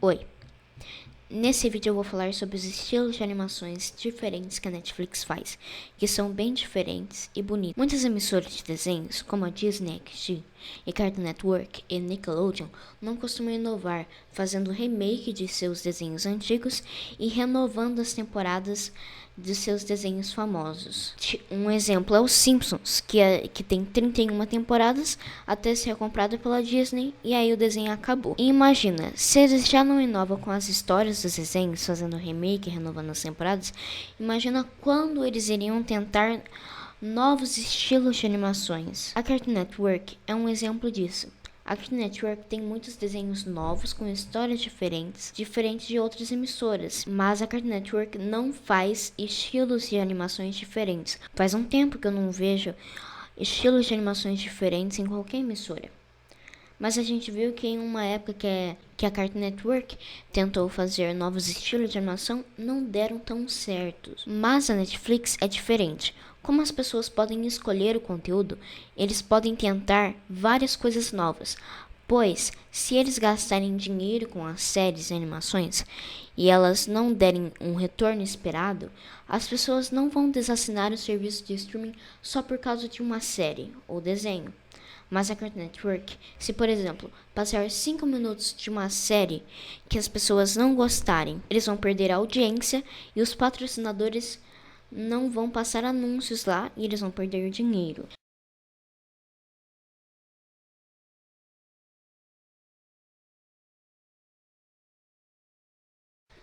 Oi, nesse vídeo eu vou falar sobre os estilos de animações diferentes que a Netflix faz, que são bem diferentes e bonitos. Muitas emissoras de desenhos, como a Disney XD e Cartoon Network e Nickelodeon, não costumam inovar, fazendo remake de seus desenhos antigos e renovando as temporadas de seus desenhos famosos. Um exemplo é os Simpsons, que tem 31 temporadas até ser comprado pela Disney e aí o desenho acabou. E imagina, se eles já não inovam com as histórias dos desenhos, fazendo remake e renovando as temporadas, imagina quando eles iriam tentar novos estilos de animações. A Cartoon Network é um exemplo disso. A Cartoon Network tem muitos desenhos novos com histórias diferentes de outras emissoras, mas a Cartoon Network não faz estilos de animações diferentes. Faz um tempo que eu não vejo estilos de animações diferentes em qualquer emissora. Mas a gente viu que em uma época que a Cartoon Network tentou fazer novos estilos de animação, não deram tão certos. Mas a Netflix é diferente. Como as pessoas podem escolher o conteúdo, eles podem tentar várias coisas novas. Pois, se eles gastarem dinheiro com as séries e animações e elas não derem um retorno esperado, as pessoas não vão desassinar o serviço de streaming só por causa de uma série ou desenho. Mas a Cartoon Network, se por exemplo, passar 5 minutos de uma série que as pessoas não gostarem, eles vão perder a audiência e os patrocinadores não vão passar anúncios lá e eles vão perder dinheiro.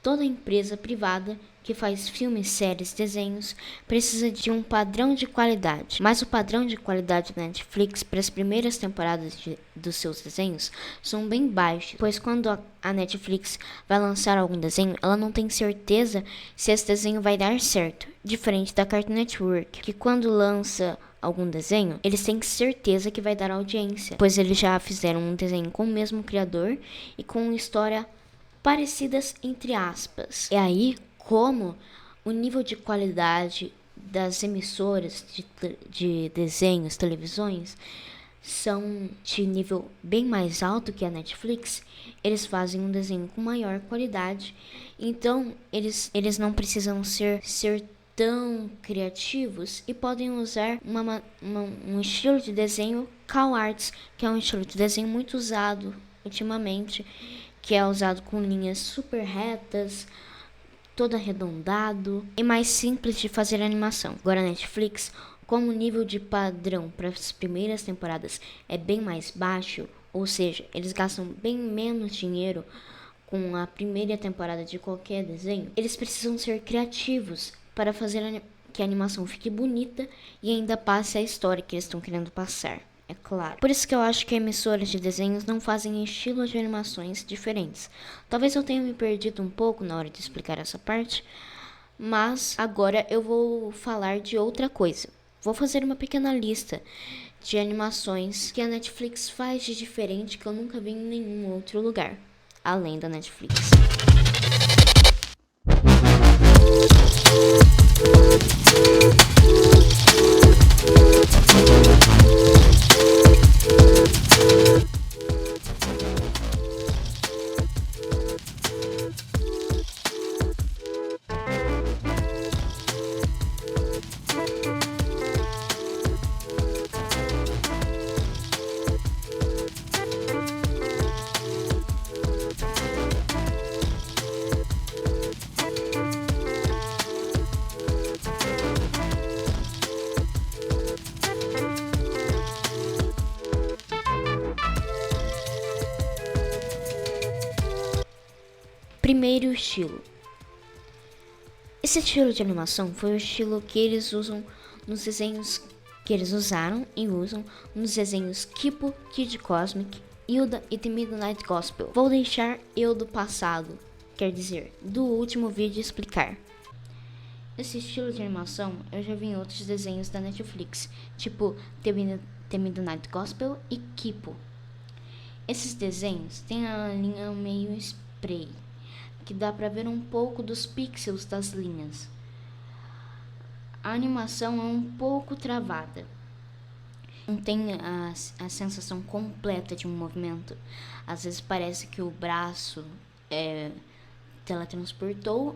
Toda empresa privada que faz filmes, séries, desenhos precisa de um padrão de qualidade. Mas o padrão de qualidade da Netflix para as primeiras temporadas dos seus desenhos são bem baixos, pois quando a Netflix vai lançar algum desenho, ela não tem certeza se esse desenho vai dar certo. Diferente da Cartoon Network, que quando lança algum desenho, eles têm certeza que vai dar audiência, pois eles já fizeram um desenho com o mesmo criador e com uma história parecidas entre aspas. É aí como o nível de qualidade das emissoras de desenhos, televisões, são de nível bem mais alto que a Netflix. Eles fazem um desenho com maior qualidade, então eles não precisam ser tão criativos e podem usar um estilo de desenho Cal Arts, que é um estilo de desenho muito usado ultimamente, que é usado com linhas super retas, todo arredondado e mais simples de fazer animação. Agora a Netflix, como o nível de padrão para as primeiras temporadas é bem mais baixo, ou seja, eles gastam bem menos dinheiro com a primeira temporada de qualquer desenho, eles precisam ser criativos para fazer que a animação fique bonita e ainda passe a história que eles estão querendo passar. É claro. Por isso que eu acho que emissoras de desenhos não fazem estilos de animações diferentes. Talvez eu tenha me perdido um pouco na hora de explicar essa parte, mas agora eu vou falar de outra coisa. Vou fazer uma pequena lista de animações que a Netflix faz de diferente que eu nunca vi em nenhum outro lugar, além da Netflix. Primeiro estilo. Esse estilo de animação foi o estilo que eles usam nos desenhos que eles usaram e usam nos desenhos Kipo, Kid Cosmic, Hilda e The Midnight Gospel. Vou deixar eu do passado, quer dizer, do último vídeo explicar. Esse estilo de animação eu já vi em outros desenhos da Netflix, tipo The Midnight Gospel e Kipo. Esses desenhos têm a linha meio spray, que dá para ver um pouco dos pixels das linhas. A animação é um pouco travada. Não tem a sensação completa de um movimento. Às vezes parece que o braço teletransportou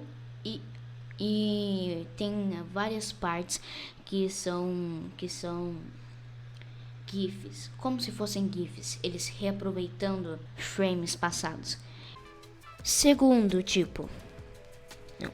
e tem várias partes que são GIFs, como se fossem GIFs, eles reaproveitando frames passados. Segundo tipo, não.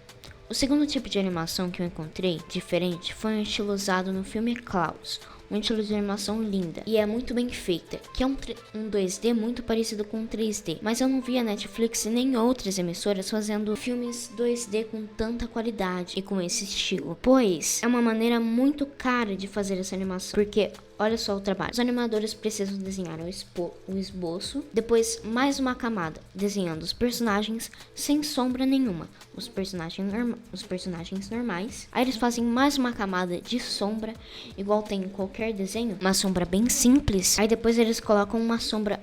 O segundo tipo de animação que eu encontrei diferente foi um estilo usado no filme Klaus, um estilo de animação linda e é muito bem feita, que é um 2D muito parecido com um 3D, mas eu não vi a Netflix nem outras emissoras fazendo filmes 2D com tanta qualidade e com esse estilo, pois é uma maneira muito cara de fazer essa animação, porque olha só o trabalho. Os animadores precisam desenhar o esboço, depois mais uma camada, desenhando os personagens sem sombra nenhuma, os personagens normais. Aí eles fazem mais uma camada de sombra, igual tem em qualquer desenho, uma sombra bem simples. Aí depois eles colocam uma sombra,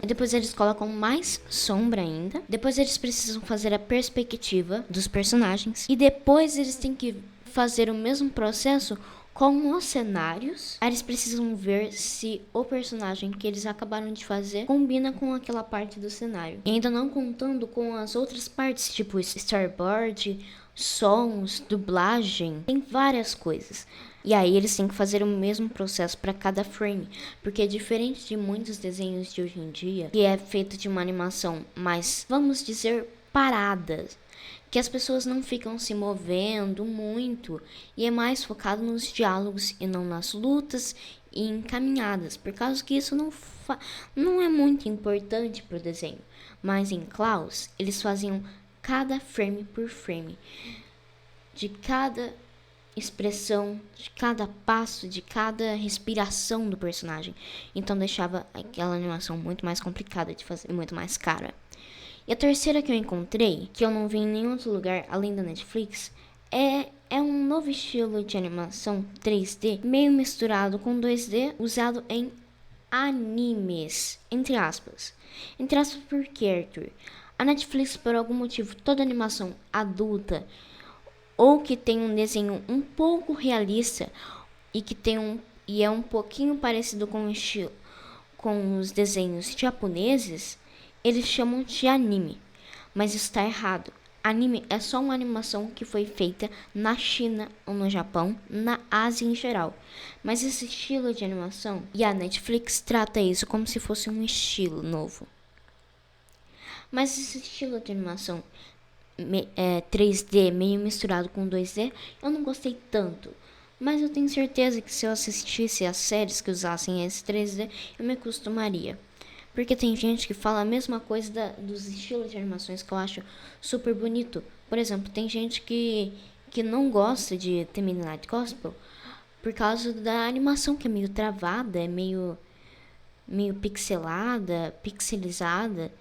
depois eles colocam mais sombra ainda. Depois eles precisam fazer a perspectiva dos personagens e depois eles têm que fazer o mesmo processo com os cenários. Aí eles precisam ver se o personagem que eles acabaram de fazer combina com aquela parte do cenário. E ainda não contando com as outras partes, tipo storyboard, sons, dublagem, tem várias coisas. E aí eles têm que fazer o mesmo processo para cada frame, porque é diferente de muitos desenhos de hoje em dia, que é feito de uma animação mais, vamos dizer, parada, que as pessoas não ficam se movendo muito e é mais focado nos diálogos e não nas lutas e encaminhadas, por causa que isso não é muito importante para o desenho. Mas em Klaus, eles faziam cada frame por frame, de cada expressão, de cada passo, de cada respiração do personagem. Então deixava aquela animação muito mais complicada de fazer, muito mais cara. E a terceira que eu encontrei, que eu não vi em nenhum outro lugar além da Netflix, é um novo estilo de animação 3D, meio misturado com 2D, usado em animes, entre aspas. Entre aspas porque, Arthur, a Netflix, por algum motivo, toda animação adulta, ou que tem um desenho um pouco realista, e é um pouquinho parecido com o estilo, com os desenhos japoneses, eles chamam de anime, mas está errado. Anime é só uma animação que foi feita na China ou no Japão, na Ásia em geral. Mas esse estilo de animação, e a Netflix trata isso como se fosse um estilo novo. Mas esse estilo de animação 3D meio misturado com 2D, eu não gostei tanto. Mas eu tenho certeza que se eu assistisse às séries que usassem esse 3D, eu me acostumaria. Porque tem gente que fala a mesma coisa dos estilos de animações que eu acho super bonito. Por exemplo, tem gente que não gosta de The Midnight Gospel por causa da animação que é meio travada, é meio pixelada, pixelizada.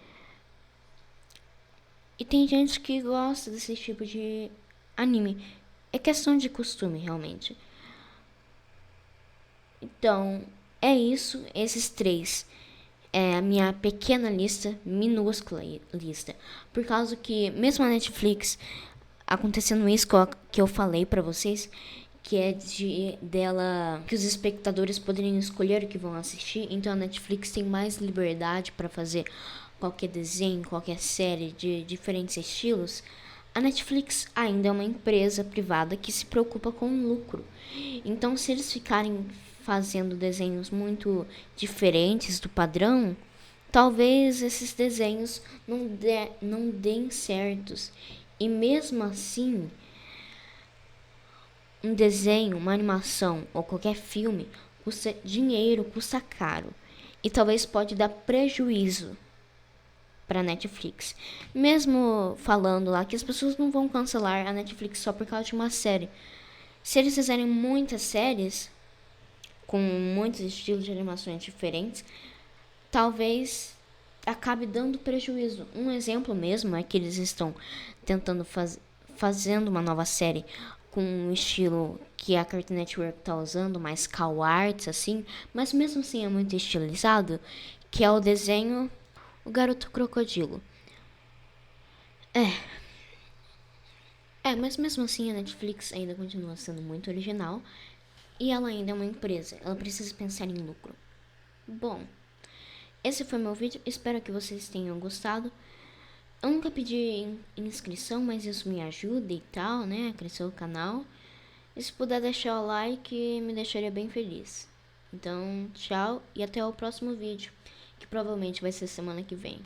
E tem gente que gosta desse tipo de anime. É questão de costume, realmente. Então, é isso, esses três. É a minha pequena lista, minúscula lista. Por causa que, mesmo a Netflix, acontecendo isso que eu falei pra vocês, que é dela, que os espectadores poderiam escolher o que vão assistir, então a Netflix tem mais liberdade para fazer qualquer desenho, qualquer série de diferentes estilos. A Netflix ainda é uma empresa privada que se preocupa com o lucro. Então, se eles ficarem fazendo desenhos muito diferentes do padrão, talvez esses desenhos não deem certos. E mesmo assim, um desenho, uma animação ou qualquer filme custa dinheiro, custa caro. E talvez pode dar prejuízo para Netflix. Mesmo falando lá que as pessoas não vão cancelar a Netflix só por causa de uma série. Se eles fizerem muitas séries com muitos estilos de animações diferentes, talvez acabe dando prejuízo. Um exemplo mesmo é que eles estão tentando fazendo uma nova série com um estilo que a Cartoon Network está usando, mais cow arts, assim, mas mesmo assim é muito estilizado, que é o desenho O Garoto Crocodilo. Mas mesmo assim a Netflix ainda continua sendo muito original e ela ainda é uma empresa, ela precisa pensar em lucro. Bom, esse foi meu vídeo, espero que vocês tenham gostado. Eu nunca pedi inscrição, mas isso me ajuda e tal, né, a crescer o canal. E se puder deixar o like, me deixaria bem feliz. Então, tchau e até o próximo vídeo, que provavelmente vai ser semana que vem.